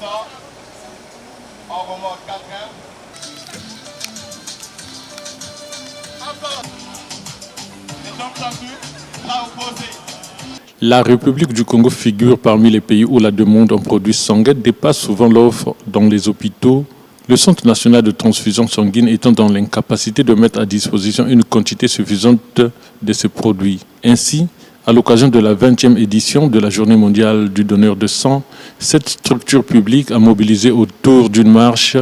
ça, on remonte 4 encore. Les jambes tendues, bras opposés. La République du Congo figure parmi les pays où la demande en produits sanguins dépasse souvent l'offre dans les hôpitaux, le Centre national de transfusion sanguine étant dans l'incapacité de mettre à disposition une quantité suffisante de ces produits. Ainsi, à l'occasion de la 20e édition de la Journée mondiale du donneur de sang, cette structure publique a mobilisé autour d'une marche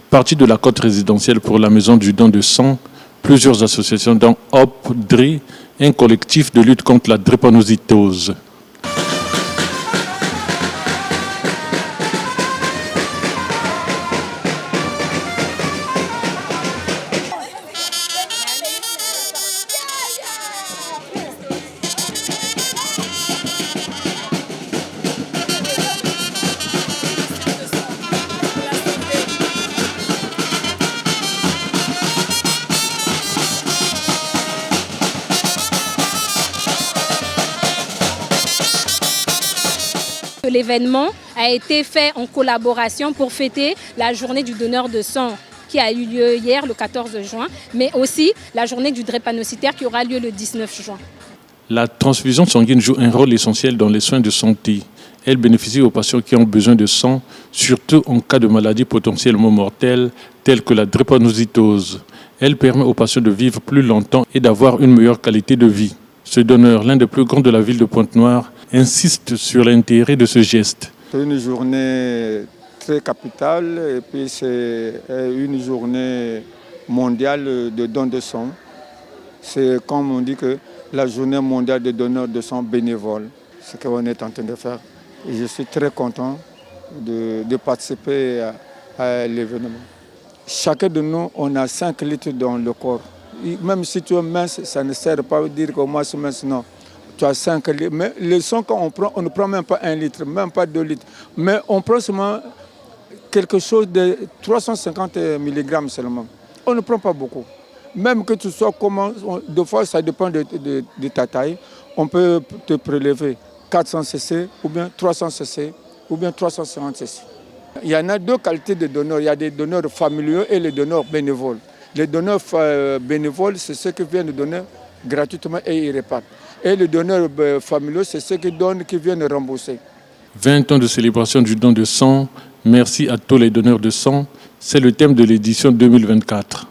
partie de la côte résidentielle pour la maison du don de sang plusieurs associations dont HOP DRI, un collectif de lutte contre la drépanocytose. L'événement a été fait en collaboration pour fêter la journée du donneur de sang qui a eu lieu hier le 14 juin, mais aussi la journée du drépanocytaire qui aura lieu le 19 juin. La transfusion sanguine joue un rôle essentiel dans les soins de santé. Elle bénéficie aux patients qui ont besoin de sang, surtout en cas de maladies potentiellement mortelles telles que la drépanocytose. Elle permet aux patients de vivre plus longtemps et d'avoir une meilleure qualité de vie. Ce donneur, l'un des plus grands de la ville de Pointe-Noire, insiste sur l'intérêt de ce geste. C'est une journée très capitale et puis c'est une journée mondiale de don de sang. C'est comme on dit que la journée mondiale de donneurs de sang bénévoles, ce qu'on est en train de faire. Et je suis très content de participer à l'événement. Chacun de nous, on a 5 litres dans le corps. Même si tu es mince, ça ne sert pas à dire que moi je suis mince, non. Tu as 5 litres. Mais le sang qu'on prend, on ne prend même pas 1 litre, même pas 2 litres. Mais on prend seulement quelque chose de 350 mg seulement. On ne prend pas beaucoup. Même que tu sois comment, deux fois ça dépend de ta taille, on peut te prélever 400 cc ou bien 300 cc ou bien 350 cc. Il y en a 2 qualités de donneurs. Il y a des donneurs familiaux et les donneurs bénévoles. Les donneurs bénévoles, c'est ceux qui viennent donner gratuitement et ils repartent. Et les donneurs familiaux, c'est ceux qui donnent, qui viennent rembourser. 20 ans de célébration du don de sang, merci à tous les donneurs de sang, c'est le thème de l'édition 2024.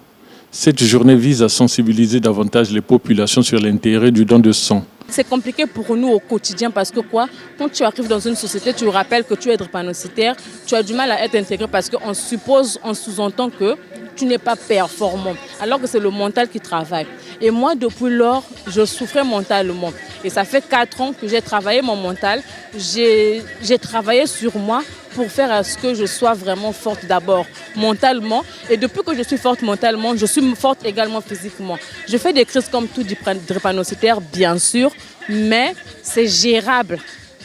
Cette journée vise à sensibiliser davantage les populations sur l'intérêt du don de sang. C'est compliqué pour nous au quotidien parce que quoi, quand tu arrives dans une société, tu rappelles que tu es drépanocytaire, tu as du mal à être intégré parce qu'on suppose, on sous-entend que tu n'es pas performant, alors que c'est le mental qui travaille. Et moi, depuis lors, je souffrais mentalement. Et ça fait 4 ans que j'ai travaillé mon mental. J'ai travaillé sur moi pour faire à ce que je sois vraiment forte d'abord mentalement. Et depuis que je suis forte mentalement, je suis forte également physiquement. Je fais des crises comme tout drépanocytaire, bien sûr, mais c'est gérable.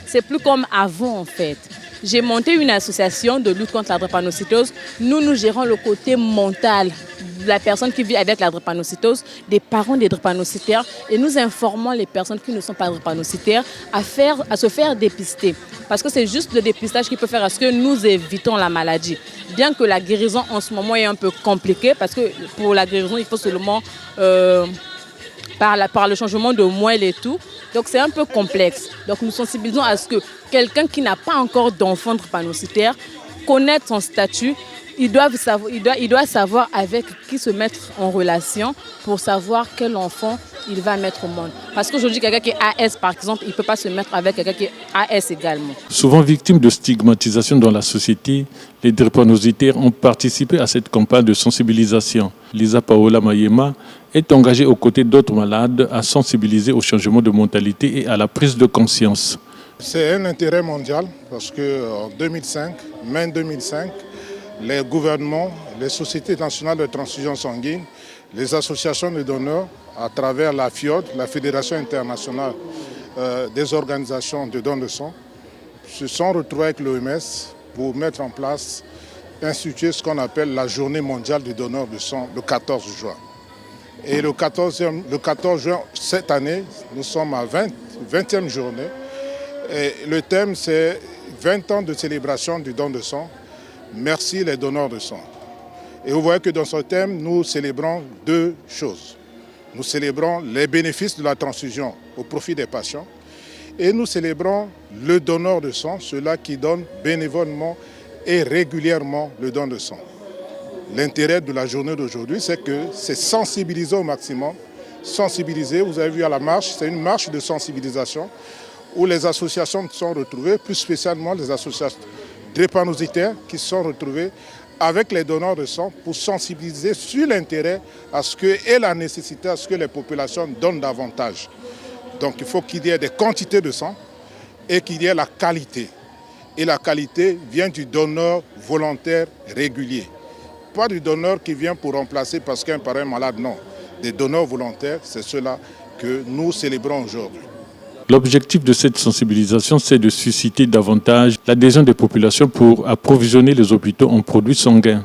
C'est plus comme avant en fait. J'ai monté une association de lutte contre la drépanocytose. Nous gérons le côté mental de la personne qui vit avec la drépanocytose, des parents des drépanocytaires, et nous informons les personnes qui ne sont pas drépanocytaires à se faire dépister. Parce que c'est juste le dépistage qui peut faire à ce que nous évitons la maladie. Bien que la guérison en ce moment est un peu compliquée, parce que pour la guérison, il faut seulement par le changement de moelle et tout. Donc c'est un peu complexe. Donc nous sensibilisons à ce que quelqu'un qui n'a pas encore d'enfant drépanocytaire connaisse son statut. Il doit savoir avec qui se mettre en relation pour savoir quel enfant il va mettre au monde. Parce qu'aujourd'hui, quelqu'un qui est AS, par exemple, il ne peut pas se mettre avec quelqu'un qui est AS également. Souvent victimes de stigmatisation dans la société, les drépanocytaires ont participé à cette campagne de sensibilisation. Lisa Paola Mayema est engagée aux côtés d'autres malades à sensibiliser au changement de mentalité et à la prise de conscience. C'est un intérêt mondial parce qu'en 2005, mai 2005, les gouvernements, les sociétés nationales de transfusion sanguine, les associations de donneurs, à travers la FIOD, la Fédération internationale des organisations de dons de sang, se sont retrouvés avec l'OMS pour mettre en place, instituer ce qu'on appelle la journée mondiale du donneur de sang le 14 juin. Et le 14 juin, cette année, nous sommes à 20e journée. Et le thème, c'est 20 ans de célébration du don de sang. Merci les donneurs de sang. Et vous voyez que dans ce thème, nous célébrons deux choses. Nous célébrons les bénéfices de la transfusion au profit des patients et nous célébrons le donneur de sang, ceux-là qui donnent bénévolement et régulièrement le don de sang. L'intérêt de la journée d'aujourd'hui, c'est sensibiliser au maximum. Sensibiliser, vous avez vu à la marche, c'est une marche de sensibilisation où les associations sont retrouvées, plus spécialement les associations drépanocytaires qui sont retrouvées avec les donneurs de sang pour sensibiliser sur l'intérêt et la nécessité à ce que les populations donnent davantage. Donc il faut qu'il y ait des quantités de sang et qu'il y ait la qualité. Et la qualité vient du donneur volontaire régulier. Pas du donneur qui vient pour remplacer parce qu'un parent est malade, non. Des donneurs volontaires, c'est cela que nous célébrons aujourd'hui. L'objectif de cette sensibilisation, c'est de susciter davantage l'adhésion des populations pour approvisionner les hôpitaux en produits sanguins.